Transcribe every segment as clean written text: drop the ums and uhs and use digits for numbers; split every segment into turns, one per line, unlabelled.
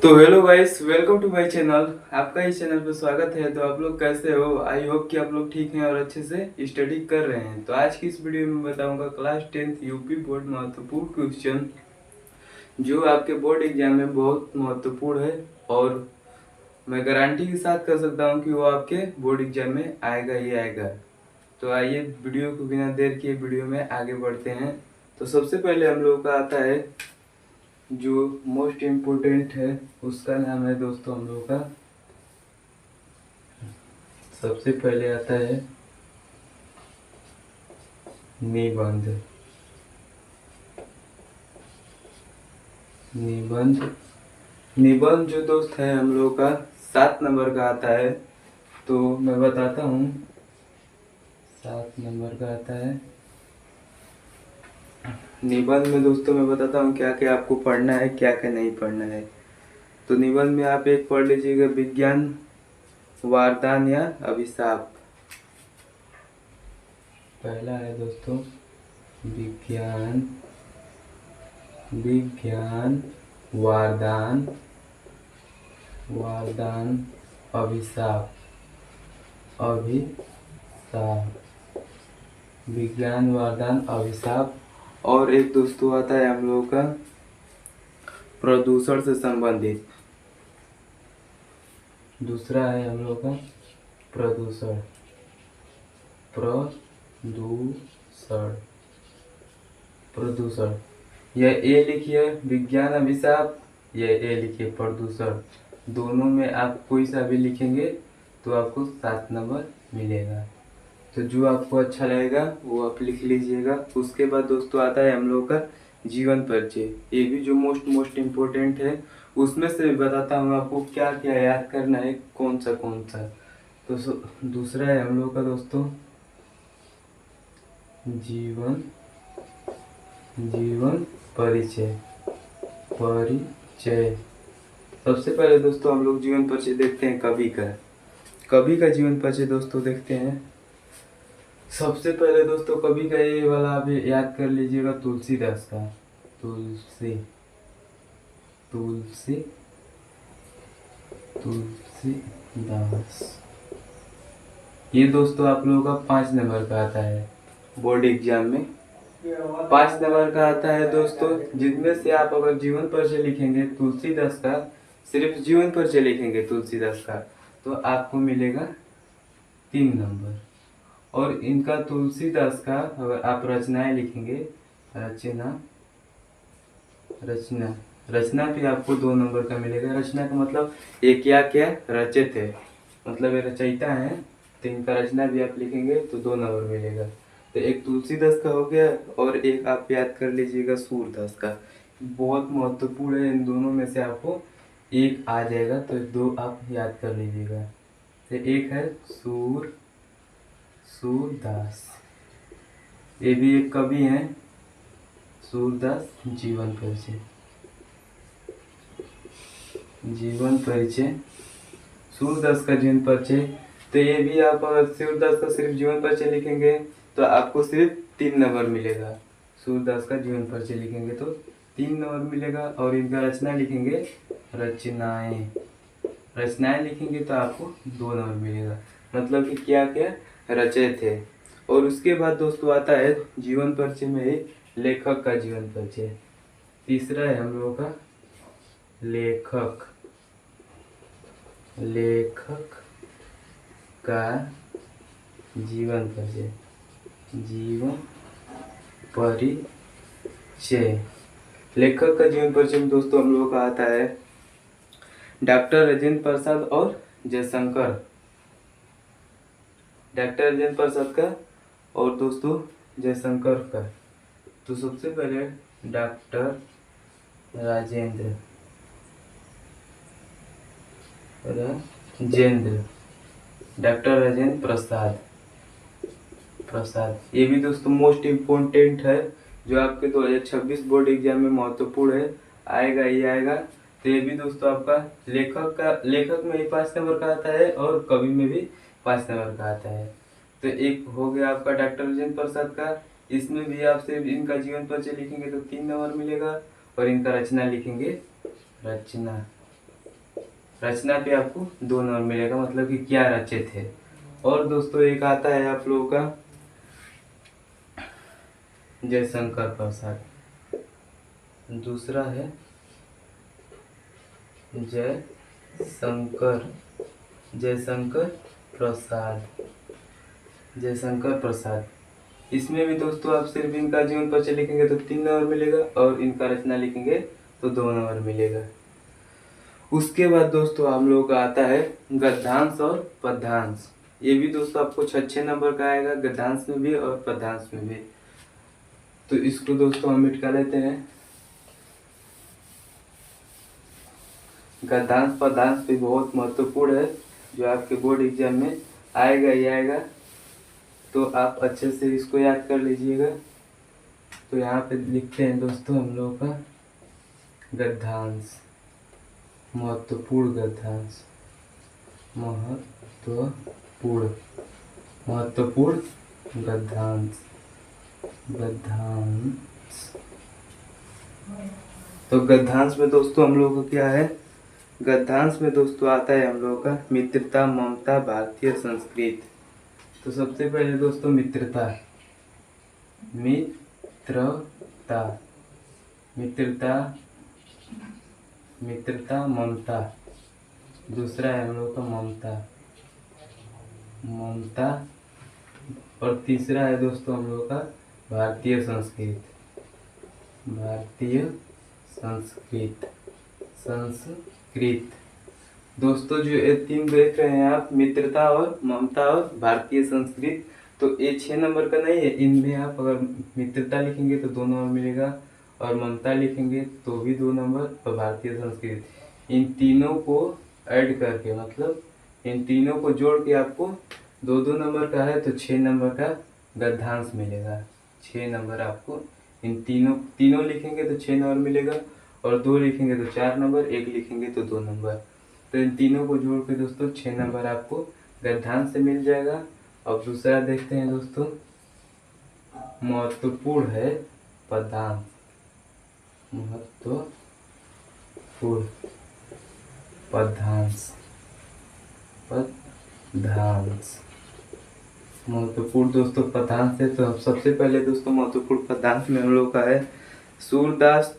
तो hello guys, welcome to my channel. आपका इस चैनल पे स्वागत है। तो आप लोग कैसे हो? आई होप कि आप लोग ठीक हैं और अच्छे से स्टडी कर रहे हैं। तो आज की इस वीडियो में बताऊंगा क्लास 10th यूपी बोर्ड महत्वपूर्ण क्वेश्चन जो आपके बोर्ड एग्जाम में बहुत महत्वपूर्ण है और मैं गारंटी के साथ कह सकता हूँ कि वो आपके बोर्ड एग्जाम में आएगा ही आएगा। तो आइए वीडियो को बिना देर किए वीडियो में आगे बढ़ते हैं। तो सबसे पहले हम लोग का आता है जो मोस्ट इम्पोर्टेंट है, उसका नाम है दोस्तों हम लोग का, सबसे पहले आता है निबंध। निबंध निबंध जो दोस्त है हम लोग का 7 नंबर का आता है। तो मैं बताता हूँ, 7 नंबर का आता है निबंध में। दोस्तों मैं बताता हूँ क्या क्या आपको पढ़ना है, क्या क्या नहीं पढ़ना है। तो निबंध में आप एक पढ़ लीजिएगा, विज्ञान वरदान या अभिशाप। पहला है दोस्तों विज्ञान वरदान अभिशाप विज्ञान वरदान अभिशाप। और एक दोस्तों आता है हम लोगों का प्रदूषण से संबंधित। दूसरा है हम लोग का प्रदूषण प्रदूषण। यह ए लिखिए विज्ञान अभिशाप, यह ए लिखिए प्रदूषण। दोनों में आप कोई सा भी लिखेंगे तो आपको 7 नंबर मिलेगा। तो जो आपको अच्छा लगेगा वो आप लिख लीजिएगा। उसके बाद दोस्तों आता है हम लोग का जीवन परिचय। ये भी जो मोस्ट इम्पोर्टेंट है, उसमें से बताता हूँ आपको क्या क्या याद करना है, कौन सा। तो दूसरा है हम लोग का दोस्तों जीवन परिचय। सबसे पहले दोस्तों हम लोग जीवन परिचय देखते हैं कवि का जीवन परिचय दोस्तों देखते हैं। सबसे पहले दोस्तों कवि का ये वाला आप याद कर लीजिएगा, तुलसीदास का। तुलसीदास। ये दोस्तों आप लोगों का 5 नंबर का आता है बोर्ड एग्जाम में। 5 नंबर का आता है दोस्तों, जिनमें से आप अगर जीवन परिचय लिखेंगे तुलसीदास का, सिर्फ जीवन परिचय लिखेंगे तुलसीदास का, तो आपको मिलेगा 3 नंबर। और इनका तुलसीदास का अगर आप रचनाएं लिखेंगे, रचना भी आपको 2 नंबर का मिलेगा। रचना का मतलब ये क्या क्या रचे थे, मतलब ये रचयिता है, तो इनका रचना भी आप लिखेंगे तो 2 नंबर मिलेगा। तो एक तुलसीदास का हो गया और एक आप याद कर लीजिएगा सूरदास का। बहुत महत्वपूर्ण है, इन दोनों में से आपको एक आ जाएगा तो 2 आप याद कर लीजिएगा। तो एक है सूरदास, ये भी एक कवि हैं। सूरदास जीवन परिचय सूरदास का जीवन परिचय। तो ये भी आप अगर सूरदास का सिर्फ जीवन परिचय लिखेंगे तो आपको सिर्फ 3 नंबर मिलेगा। सूरदास का जीवन परिचय लिखेंगे तो 3 नंबर मिलेगा। और इनका रचना लिखेंगे, रचनाएं लिखेंगे तो आपको 2 नंबर मिलेगा, मतलब कि क्या क्या रचे थे। और उसके बाद दोस्तों आता है जीवन परिचय में एक लेखक का जीवन परिचय। तीसरा है हम लोगों का लेखक का जीवन परिचय। लेखक का जीवन परिचय में दोस्तों हम लोगों का आता है डॉक्टर राजेंद्र प्रसाद और जयशंकर। डॉक्टर राजेंद्र प्रसाद का और दोस्तों जयशंकर का। तो सबसे पहले डॉक्टर राजेंद्र प्रसाद। ये भी दोस्तों मोस्ट इम्पोर्टेंट है, जो आपके 2026 बोर्ड एग्जाम में महत्वपूर्ण है, आएगा ही आएगा। तो ये भी दोस्तों आपका लेखक में ही 5 नंबर का आता है और कवि में भी 5 नंबर का आता है। तो एक हो गया आपका डॉक्टर राजेंद्र प्रसाद का। इसमें भी आप सिर्फ इनका जीवन परिचय लिखेंगे तो 3 नंबर मिलेगा और इनका रचना लिखेंगे, रचना पे आपको 2 नंबर मिलेगा, मतलब कि क्या रचे थे। और दोस्तों एक आता है आप लोगों का जयशंकर प्रसाद, दूसरा है जयशंकर जयशंकर प्रसाद जयशंकर प्रसाद। इसमें भी दोस्तों आप सिर्फ इनका जीवन परिचय लिखेंगे तो 3 नंबर मिलेगा, और इनका रचना लिखेंगे तो 2 नंबर मिलेगा। उसके बाद दोस्तों हम लोग का आता है गद्यांश और पद्यांश। ये भी दोस्तों आपको 6 नंबर का आएगा, गद्यांश में भी और पद्यांश में भी। तो इसको दोस्तों हम मिटा लेते हैं। गद्यांश पद्यांश भी बहुत महत्वपूर्ण है, जो आपके बोर्ड एग्जाम में आएगा ही आएगा, तो आप अच्छे से इसको याद कर लीजिएगा। तो यहाँ पे लिखते हैं दोस्तों हम लोगों का गद्यांश, महत्वपूर्ण गद्यांश, महत्वपूर्ण गद्यांश। तो गद्यांश में दोस्तों हम लोगों को क्या है, गद्यांश में दोस्तों आता है हम लोगों का मित्रता, ममता, भारतीय संस्कृति। तो सबसे पहले दोस्तों मित्रता, ममता। दूसरा है हम लोग का ममता। और तीसरा है दोस्तों हम लोग का भारतीय संस्कृति। दोस्तों जो ये 3 देख रहे हैं आप, मित्रता और ममता और भारतीय संस्कृति, तो ये 6 नंबर का नहीं है। इनमें आप अगर मित्रता लिखेंगे तो 2 नंबर मिलेगा, और ममता लिखेंगे तो भी 2 नंबर, और भारतीय संस्कृति, इन तीनों को ऐड करके, मतलब इन तीनों को जोड़ के आपको 2-2 नंबर का है तो 6 नंबर का गद्यांश मिलेगा। 6 नंबर आपको इन तीनों लिखेंगे तो 6 नंबर मिलेगा, और 2 लिखेंगे तो 4 नंबर, 1 लिखेंगे तो 2 नंबर। तो इन तीनों को जोड़ के दोस्तों 6 नंबर आपको गद्यांश से मिल जाएगा। अब दूसरा देखते हैं दोस्तों, महत्वपूर्ण है पद्यांश। महत्वपूर्ण दोस्तों पद्यांश है। तो सबसे पहले दोस्तों महत्वपूर्ण पद्यांश में हम लोग का है सूरदास,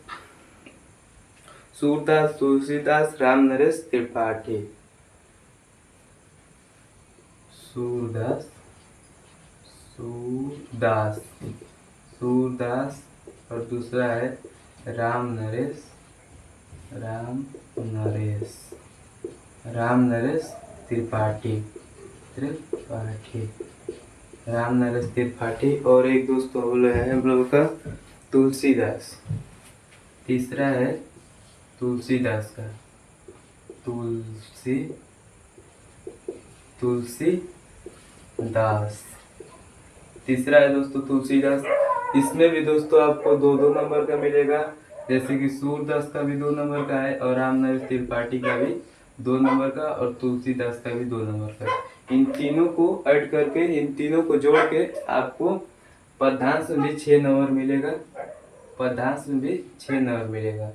तुलसीदास, रामनरेश त्रिपाठी। सूरदास और दूसरा है रामनरेश त्रिपाठी। रामनरेश त्रिपाठी। और एक दोस्तों बोले है हम लोगों का तुलसीदास। तीसरा है तुलसीदास का तुलसीदास। तीसरा है दोस्तों तुलसीदास। इसमें भी दोस्तों आपको 2-2 नंबर का मिलेगा, जैसे कि सूरदास का भी 2 नंबर का है, और रामनरेश त्रिपाठी का भी 2 नंबर का, और तुलसीदास का भी 2 नंबर का। इन तीनों को ऐड करके, इन तीनों को जोड़ के आपको पद्यांश में भी 6 नंबर मिलेगा।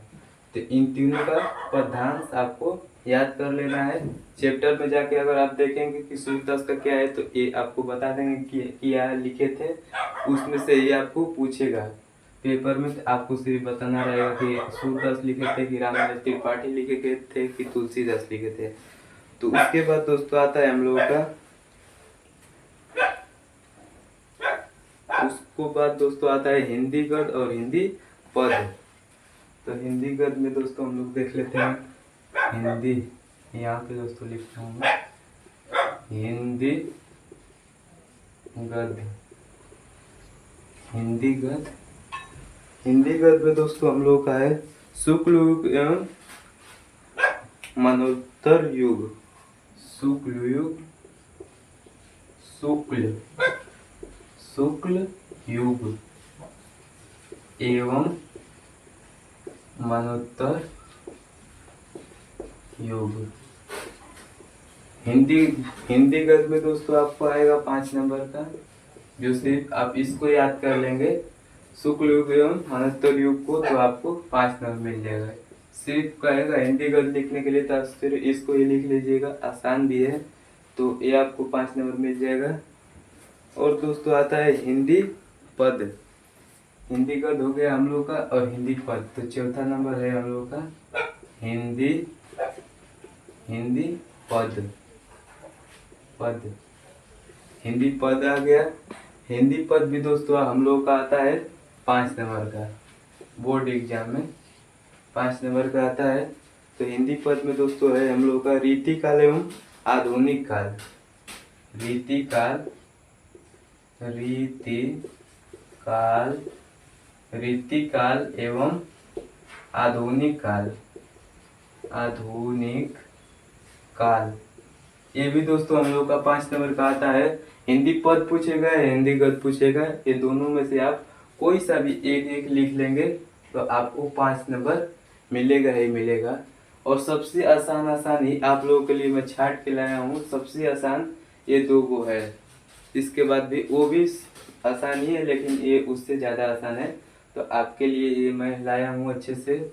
तो इन तीनों का पद्यांश आपको याद कर लेना है। चैप्टर में जाके अगर आप देखेंगे कि सूरदास का क्या है, तो ये आपको बता देंगे कि क्या लिखे थे, उसमें से ये आपको पूछेगा पेपर में। आपको सिर्फ बताना रहेगा कि सूरदास लिखे थे कि रामनरेश त्रिपाठी लिखे थे कि तुलसीदास लिखे थे। तो उसके बाद दोस्तों आता है हम लोगों का, उसको बाद दोस्तों आता है हिंदी गद्य और हिंदी पद। तो हिंदी गद्य में दोस्तों हम लोग देख लेते हैं हिंदी, यहाँ पे दोस्तों लिखता हूँ हिंदी गद्य में दोस्तों हम लोग का है शुक्ल युग एवं मनोत्तर युग। शुक्ल युग एवं मनोत्तर युग। हिंदी गद्य में दोस्तों आपको आएगा 5 नंबर का, जो सिर्फ आप इसको याद कर लेंगे शुक्ल युग एवं मनोत्तर युग को, तो आपको 5 नंबर मिल जाएगा। सिर्फ कहेगा हिंदी गद्य लिखने के लिए, तो फिर इसको ही लिख लीजिएगा, आसान भी है। तो ये आपको 5 नंबर मिल जाएगा। और दोस्तों आता है हिंदी पद। हिंदी गद्य हो गया हम लोग का, और हिंदी पद, तो चौथा नंबर है हम लोग का हिंदी हिंदी पद। पद हिंदी पद आ गया। हिंदी पद भी दोस्तों हम लोग का आता है 5 नंबर का, बोर्ड एग्जाम में 5 नंबर का आता है। तो हिंदी पद में दोस्तों है हम लोग का रीतिकाल एवं आधुनिक काल। रीतिकाल रीतिकाल रीतिकाल एवं आधुनिक काल। आधुनिक काल ये भी दोस्तों हम लोग का 5 नंबर का आता है। हिंदी पद पूछेगा, हिंदी गद्य पूछेगा, ये दोनों में से आप कोई सा भी एक एक लिख लेंगे तो आपको 5 नंबर मिलेगा ही मिलेगा। और सबसे आसान आसान ही आप लोगों के लिए मैं छाट के लाया हूँ। सबसे आसान ये दो गो है, इसके बाद भी वो भी आसान ही है, लेकिन ये उससे ज़्यादा आसान है। तो आपके लिए ये मैं लाया हूँ अच्छे से।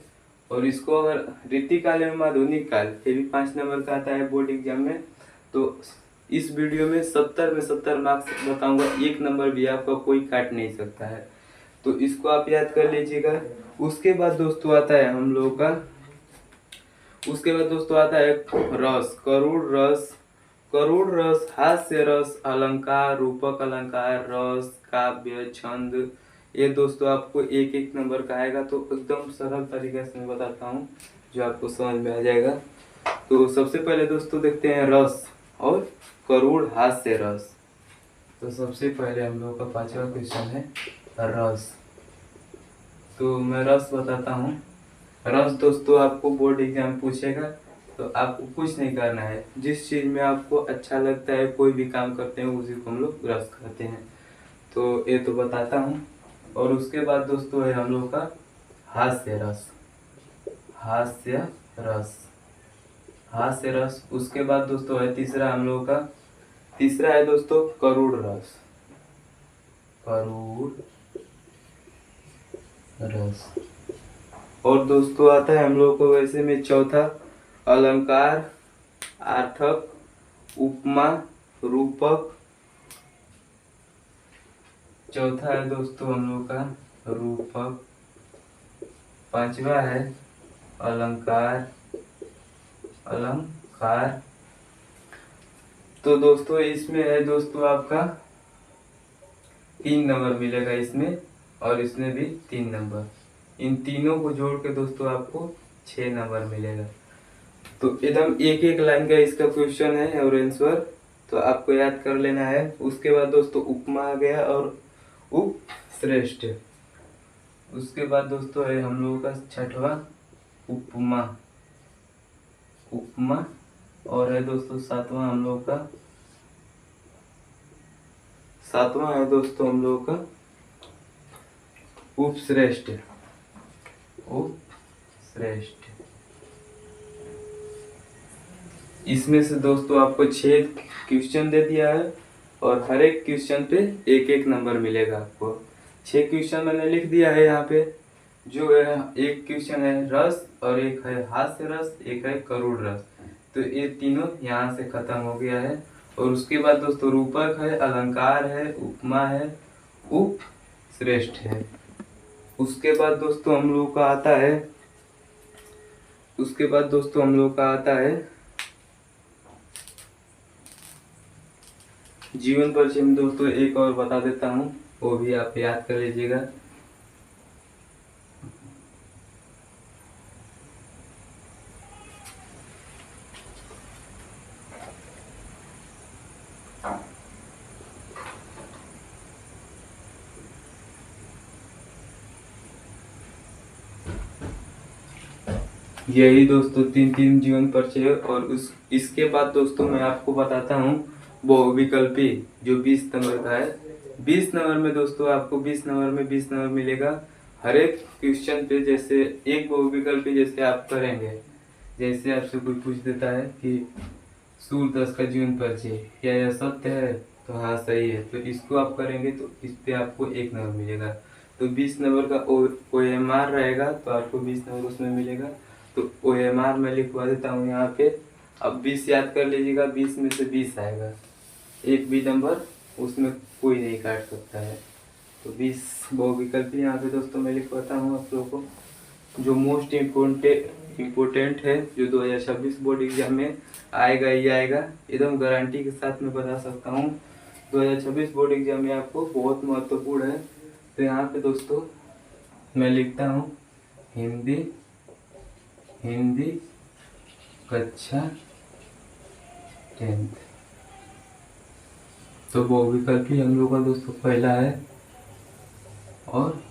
और इसको अगर रीतिकाल एवं आधुनिक काल ये भी 5 नंबर का आता है बोर्ड एग्जाम में। तो इस वीडियो में 70 में 70 मार्क्स बताऊंगा, 1 नंबर भी आपका कोई काट नहीं सकता है। तो इसको आप याद कर लीजिएगा। उसके बाद दोस्तों आता है हम लोगों का, उसके बाद दोस्तों आता है रस, करुण रस। करुण रस, हास्य रस, अलंकार, रूपक अलंकार, रस, काव्य, छंद, ये दोस्तों आपको एक एक नंबर का आएगा। तो एकदम सरल तरीके से मैं बताता हूँ जो आपको समझ में आ जाएगा। तो सबसे पहले दोस्तों देखते हैं रस और करुण हास्य रस। तो सबसे पहले हम लोग का 5वां क्वेश्चन है रस। तो मैं रस बताता हूँ। रस दोस्तों आपको बोर्ड एग्जाम पूछेगा, तो आपको कुछ नहीं करना है। जिस चीज़ में आपको अच्छा लगता है, कोई भी काम करते हैं, उसी को हम लोग रस कहते हैं। तो ये तो बताता हूँ। और उसके बाद दोस्तों है हम लोग का हास्य रस। हास्य रस, हास्य रस। उसके बाद दोस्तों है तीसरा हम लोग का, तीसरा है दोस्तों करुण रस। करुण रस। और दोस्तों आता है हम लोग को वैसे में चौथा अलंकार, आर्थक, उपमा, रूपक। चौथा है दोस्तों हम लोग का रूपक। 5वां है अलंकार। अलंकार। तो दोस्तों इसमें है दोस्तों आपका 3 नंबर मिलेगा इसमें, और इसमें भी 3 नंबर। इन तीनों को जोड़ के दोस्तों आपको 6 नंबर मिलेगा। तो एकदम एक एक लाइन का इसका क्वेश्चन है और आंसर, तो आपको याद कर लेना है। उसके बाद दोस्तों उपमा आ गया और उपश्रेष्ठ। उसके बाद दोस्तों है हम लोगों का 6वां उपमा। उपमा। और है दोस्तों 7वां हम लोगों का, 7वां है दोस्तों हम लोगों का उपश्रेष्ठ। उपश्रेष्ठ। इसमें से दोस्तों आपको 6 क्वेश्चन दे दिया है, और हर एक क्वेश्चन पे एक एक नंबर मिलेगा आपको। 6 क्वेश्चन मैंने लिख दिया है यहाँ पे। जो है एक क्वेश्चन है रस, और एक है हास्य रस, एक है करुण रस। तो ये तीनों यहाँ से खत्म हो गया है। और उसके बाद दोस्तों रूपक है, अलंकार है, उपमा है, उपश्रेष्ठ है। उसके बाद दोस्तों हम लोग का आता है, उसके बाद दोस्तों हम लोग का आता है जीवन परिचय में। दोस्तों एक और बता देता हूँ, वो भी आप याद कर लीजिएगा। यही दोस्तों 3 जीवन परिचय। और इसके बाद दोस्तों मैं आपको बताता हूँ बहुविकल्पी, जो 20 नंबर का है। 20 नंबर में दोस्तों आपको 20 नंबर में 20 नंबर मिलेगा हर एक क्वेश्चन पे। जैसे एक बहुविकल्पी जैसे आप करेंगे, जैसे आपसे कोई पूछ देता है कि सूर्यदास का जीवन परिचय, क्या यह सत्य है? तो हाँ सही है। तो इसको आप करेंगे तो इस पे आपको 1 नंबर मिलेगा। तो 20 नंबर का OMR रहेगा, तो आपको 20 नंबर उसमें मिलेगा। तो OMR मैं लिखवा देता हूँ यहाँ पे। अब 20 याद कर लीजिएगा, 20 में से 20 आएगा, एक भी नंबर उसमें कोई नहीं काट सकता है। तो 20 बहुविकल्प यहाँ पे दोस्तों मैं लिखवाता हूँ आप लोगों को। जो मोस्ट इम्पोर्टेंट है, जो 2026 बोर्ड एग्जाम में आएगा ही आएगा, एकदम गारंटी के साथ मैं बता सकता हूँ। 2026 बोर्ड एग्जाम में आपको बहुत महत्वपूर्ण है। तो यहाँ पे दोस्तों मैं लिखता हूँ हिंदी कक्षा 10th। तो बहुविकल्प ही हम लोग का दोस्तों पहला है और